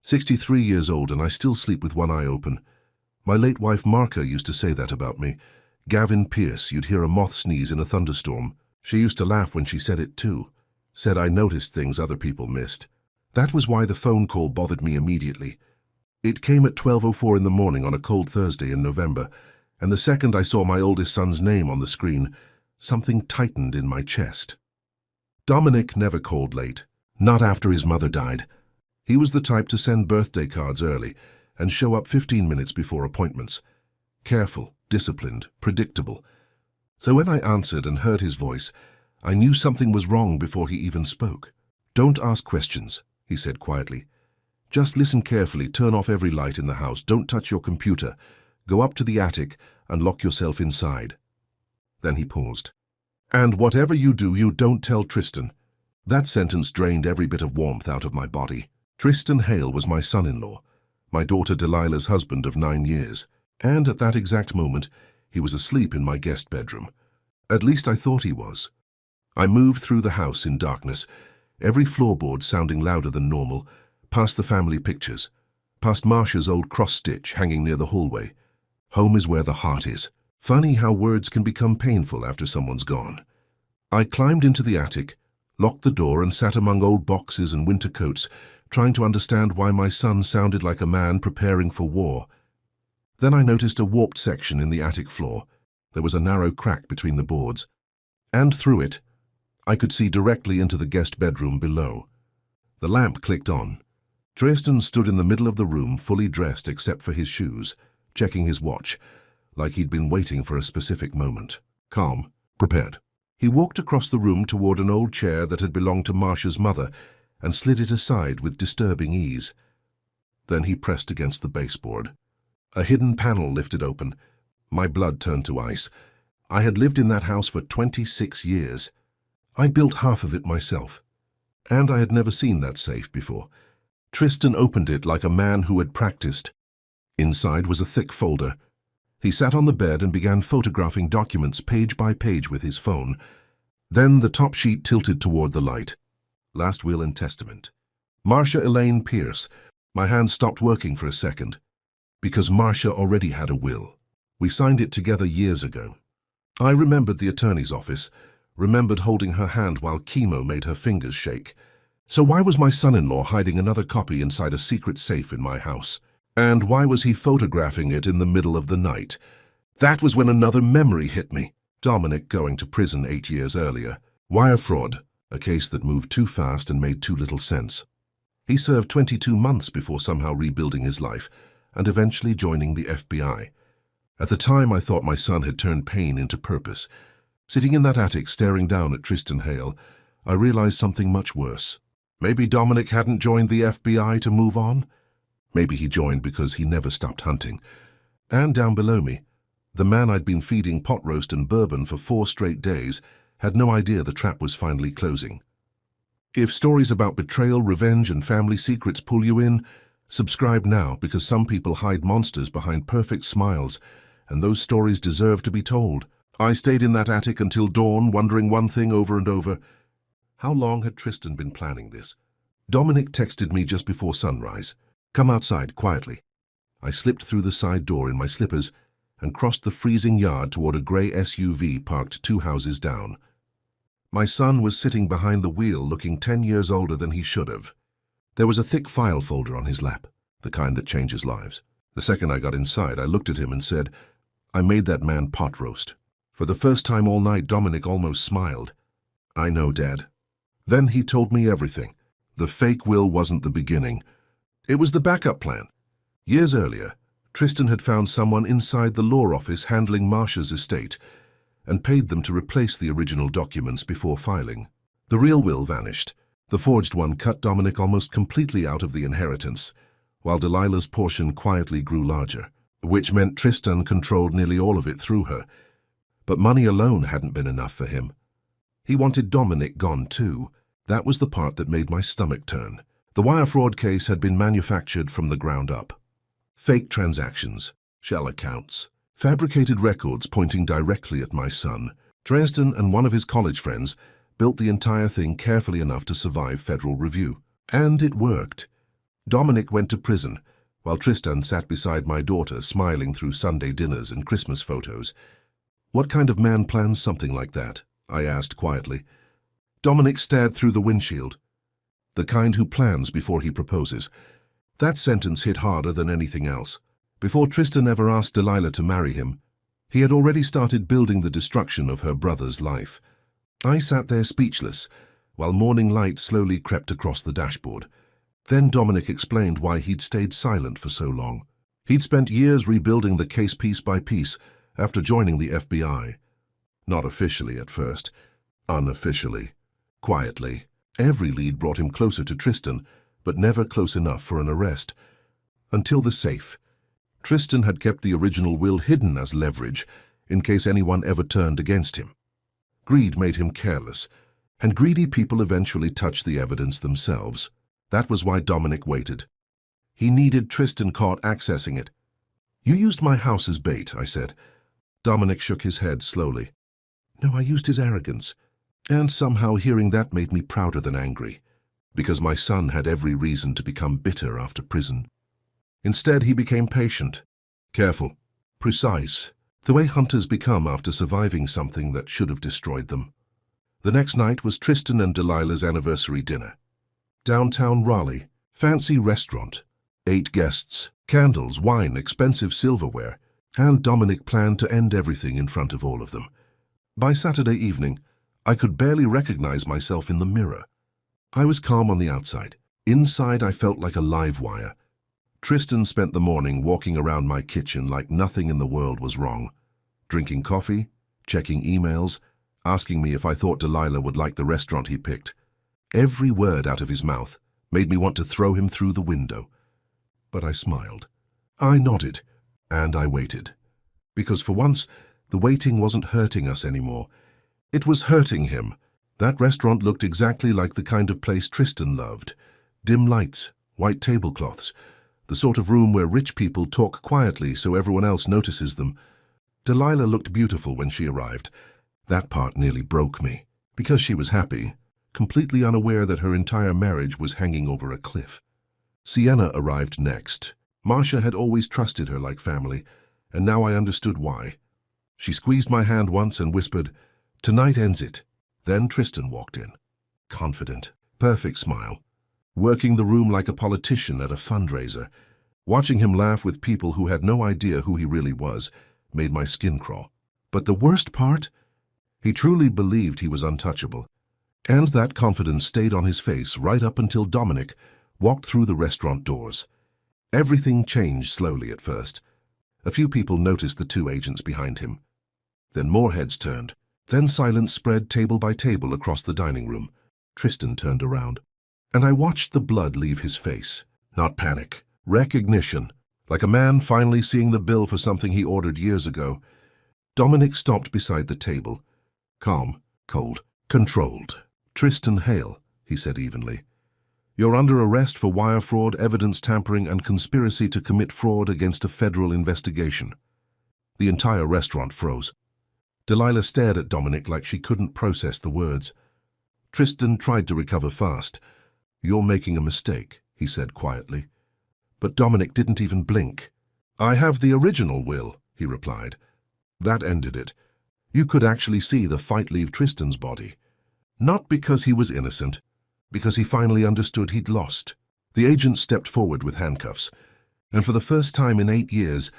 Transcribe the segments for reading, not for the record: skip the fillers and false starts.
63 years old and I still sleep with one eye open. My late wife Marka used to say that about me. Gavin Pierce, you'd hear a moth sneeze in a thunderstorm. She used to laugh when she said it too. Said I noticed things other people missed. That was why the phone call bothered me immediately. It came at 12:04 in the morning on a cold Thursday in November, and the second I saw my oldest son's name on the screen, something tightened in my chest. Dominic never called late, not after his mother died. He was the type to send birthday cards early and show up 15 minutes before appointments. Careful, disciplined, predictable. So when I answered and heard his voice, I knew something was wrong before he even spoke. "Don't ask questions," he said quietly. "Just listen carefully, turn off every light in the house, don't touch your computer, go up to the attic and lock yourself inside." Then he paused. "And whatever you do, you don't tell Tristan." That sentence drained every bit of warmth out of my body. Tristan Hale was my son-in-law, my daughter Delilah's husband of 9 years, and at that exact moment, he was asleep in my guest bedroom. At least I thought he was. I moved through the house in darkness, every floorboard sounding louder than normal, past the family pictures, past Marcia's old cross-stitch hanging near the hallway. Home is where the heart is. Funny how words can become painful after someone's gone. I climbed into the attic, locked the door and sat among old boxes and winter coats, trying to understand why my son sounded like a man preparing for war. Then I noticed a warped section in the attic floor. There was a narrow crack between the boards, and through it, I could see directly into the guest bedroom below. The lamp clicked on. Tristan stood in the middle of the room, fully dressed except for his shoes, checking his watch, like he'd been waiting for a specific moment. Calm, prepared. He walked across the room toward an old chair that had belonged to Marcia's mother and slid it aside with disturbing ease. Then he pressed against the baseboard. A hidden panel lifted open. My blood turned to ice. I had lived in that house for 26 years. I built half of it myself, and I had never seen that safe before. Tristan opened it like a man who had practiced. Inside was a thick folder. He sat on the bed and began photographing documents page by page with his phone. Then the top sheet tilted toward the light. Last will and testament. Marcia Elaine Pierce. My hand stopped working for a second, because Marcia already had a will. We signed it together years ago. I remembered the attorney's office, remembered holding her hand while chemo made her fingers shake. So why was my son-in-law hiding another copy inside a secret safe in my house? And why was he photographing it in the middle of the night? That was when another memory hit me. Dominic going to prison 8 years earlier. Wire fraud, a case that moved too fast and made too little sense. He served 22 months before somehow rebuilding his life and eventually joining the FBI. At the time, I thought my son had turned pain into purpose. Sitting in that attic staring down at Tristan Hale, I realized something much worse. Maybe Dominic hadn't joined the FBI to move on. Maybe he joined because he never stopped hunting. And down below me, the man I'd been feeding pot roast and bourbon for 4 straight days had no idea the trap was finally closing. If stories about betrayal, revenge, and family secrets pull you in, subscribe now, because some people hide monsters behind perfect smiles, and those stories deserve to be told. I stayed in that attic until dawn, wondering one thing over and over. How long had Tristan been planning this? Dominic texted me just before sunrise. "Come outside, quietly." I slipped through the side door in my slippers and crossed the freezing yard toward a grey SUV parked 2 houses down. My son was sitting behind the wheel, looking 10 years older than he should have. There was a thick file folder on his lap, the kind that changes lives. The second I got inside, I looked at him and said, "I made that man pot roast." For the first time all night, Dominic almost smiled. "I know, Dad." Then he told me everything. The fake will wasn't the beginning. It was the backup plan. Years earlier, Tristan had found someone inside the law office handling Marcia's estate and paid them to replace the original documents before filing. The real will vanished. The forged one cut Dominic almost completely out of the inheritance, while Delilah's portion quietly grew larger, which meant Tristan controlled nearly all of it through her. But money alone hadn't been enough for him. He wanted Dominic gone too. That was the part that made my stomach turn. The wire fraud case had been manufactured from the ground up. Fake transactions, shell accounts, fabricated records pointing directly at my son. Dresden and one of his college friends built the entire thing carefully enough to survive federal review. And it worked. Dominic went to prison, while Tristan sat beside my daughter, smiling through Sunday dinners and Christmas photos. "What kind of man plans something like that?" I asked quietly. Dominic stared through the windshield. "The kind who plans before he proposes." That sentence hit harder than anything else. Before Tristan ever asked Delilah to marry him, he had already started building the destruction of her brother's life. I sat there speechless, while morning light slowly crept across the dashboard. Then Dominic explained why he'd stayed silent for so long. He'd spent years rebuilding the case piece by piece after joining the FBI. Not officially at first, unofficially, quietly. Every lead brought him closer to Tristan, but never close enough for an arrest. Until the safe. Tristan had kept the original will hidden as leverage, in case anyone ever turned against him. Greed made him careless, and greedy people eventually touched the evidence themselves. That was why Dominic waited. He needed Tristan caught accessing it. "You used my house as bait," I said. Dominic shook his head slowly. "No, I used his arrogance. And somehow hearing that made me prouder than angry, because my son had every reason to become bitter after prison. Instead, he became patient, careful, precise, the way hunters become after surviving something that should have destroyed them. The next night was Tristan and Delilah's anniversary dinner. Downtown Raleigh, fancy restaurant, 8 guests, candles, wine, expensive silverware, and Dominic planned to end everything in front of all of them. By Saturday evening, I could barely recognize myself in the mirror. I was calm on the outside. Inside, I felt like a live wire. Tristan spent the morning walking around my kitchen like nothing in the world was wrong, drinking coffee, checking emails, asking me if I thought Delilah would like the restaurant he picked. Every word out of his mouth made me want to throw him through the window. But I smiled. I nodded, and I waited. Because for once, the waiting wasn't hurting us anymore. It was hurting him. That restaurant looked exactly like the kind of place Tristan loved. Dim lights, white tablecloths, the sort of room where rich people talk quietly so everyone else notices them. Delilah looked beautiful when she arrived. That part nearly broke me, because she was happy, completely unaware that her entire marriage was hanging over a cliff. Sienna arrived next. Marcia had always trusted her like family, and now I understood why. She squeezed my hand once and whispered, "Tonight ends it." Then Tristan walked in. Confident, perfect smile, working the room like a politician at a fundraiser. Watching him laugh with people who had no idea who he really was made my skin crawl. But the worst part? He truly believed he was untouchable. And that confidence stayed on his face right up until Dominic walked through the restaurant doors. Everything changed slowly at first. A few people noticed the 2 agents behind him. Then more heads turned. Then silence spread table by table across the dining room. Tristan turned around, and I watched the blood leave his face. Not panic, recognition, like a man finally seeing the bill for something he ordered years ago. Dominic stopped beside the table. Calm, cold, controlled. "Tristan Hale," he said evenly. "You're under arrest for wire fraud, evidence tampering, and conspiracy to commit fraud against a federal investigation." The entire restaurant froze. Delilah stared at Dominic like she couldn't process the words. Tristan tried to recover fast. "You're making a mistake," he said quietly. But Dominic didn't even blink. "I have the original will," he replied. That ended it. You could actually see the fight leave Tristan's body. Not because he was innocent, because he finally understood he'd lost. The agent stepped forward with handcuffs, and for the first time in 8 years,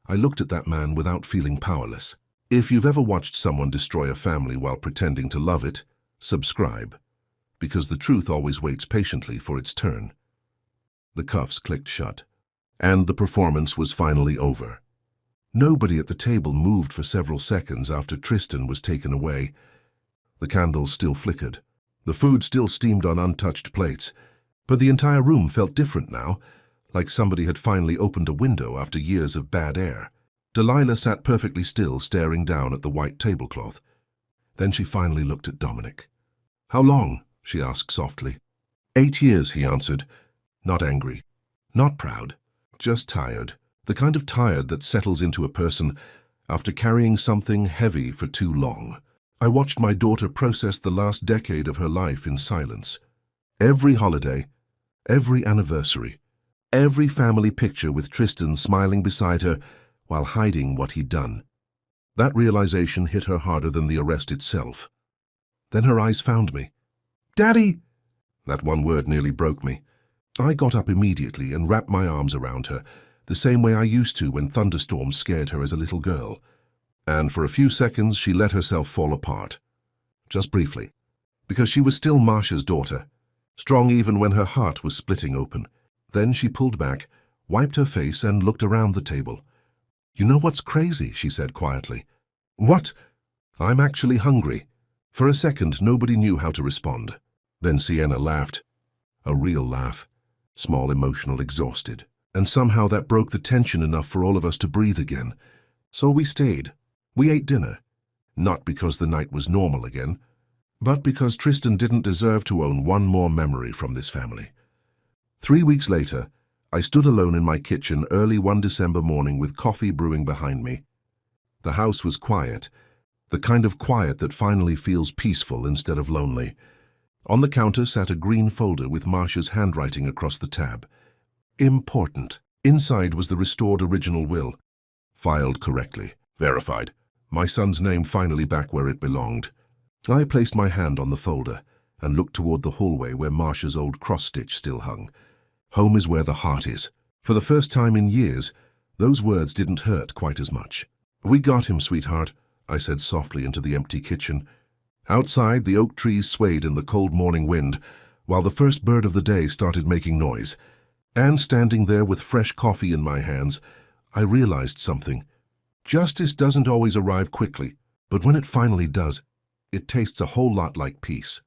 I looked at that man without feeling powerless. If you've ever watched someone destroy a family while pretending to love it, subscribe, because the truth always waits patiently for its turn. The cuffs clicked shut, and the performance was finally over. Nobody at the table moved for several seconds after Tristan was taken away. The candles still flickered. The food still steamed on untouched plates, but the entire room felt different now, like somebody had finally opened a window after years of bad air. Delilah sat perfectly still, staring down at the white tablecloth. Then she finally looked at Dominic. "How long?" she asked softly. 8 years, he answered. Not angry, not proud, just tired. The kind of tired that settles into a person after carrying something heavy for too long. I watched my daughter process the last decade of her life in silence. Every holiday, every anniversary, Every family picture with Tristan smiling beside her while hiding what he'd done. That realization hit her harder than the arrest itself. Then her eyes found me. "Daddy!" That one word nearly broke me. I got up immediately and wrapped my arms around her, the same way I used to when thunderstorms scared her as a little girl. And for a few seconds she let herself fall apart. Just briefly. Because she was still Marsha's daughter, strong even when her heart was splitting open. Then she pulled back, wiped her face, and looked around the table. "You know what's crazy?" she said quietly. "What?" "I'm actually hungry." For a second, nobody knew how to respond. Then Sienna laughed. A real laugh. Small, emotional, exhausted. And somehow that broke the tension enough for all of us to breathe again. So we stayed. We ate dinner. Not because the night was normal again, but because Tristan didn't deserve to own one more memory from this family. 3 weeks later, I stood alone in my kitchen early one December morning with coffee brewing behind me. The house was quiet, the kind of quiet that finally feels peaceful instead of lonely. On the counter sat a green folder with Marsha's handwriting across the tab. Important. Inside was the restored original will. Filed correctly. Verified. My son's name finally back where it belonged. I placed my hand on the folder and looked toward the hallway where Marsha's old cross-stitch still hung. Home is where the heart is. For the first time in years, those words didn't hurt quite as much. "We got him, sweetheart," I said softly into the empty kitchen. Outside, the oak trees swayed in the cold morning wind, while the first bird of the day started making noise. And standing there with fresh coffee in my hands, I realized something. Justice doesn't always arrive quickly, but when it finally does, it tastes a whole lot like peace.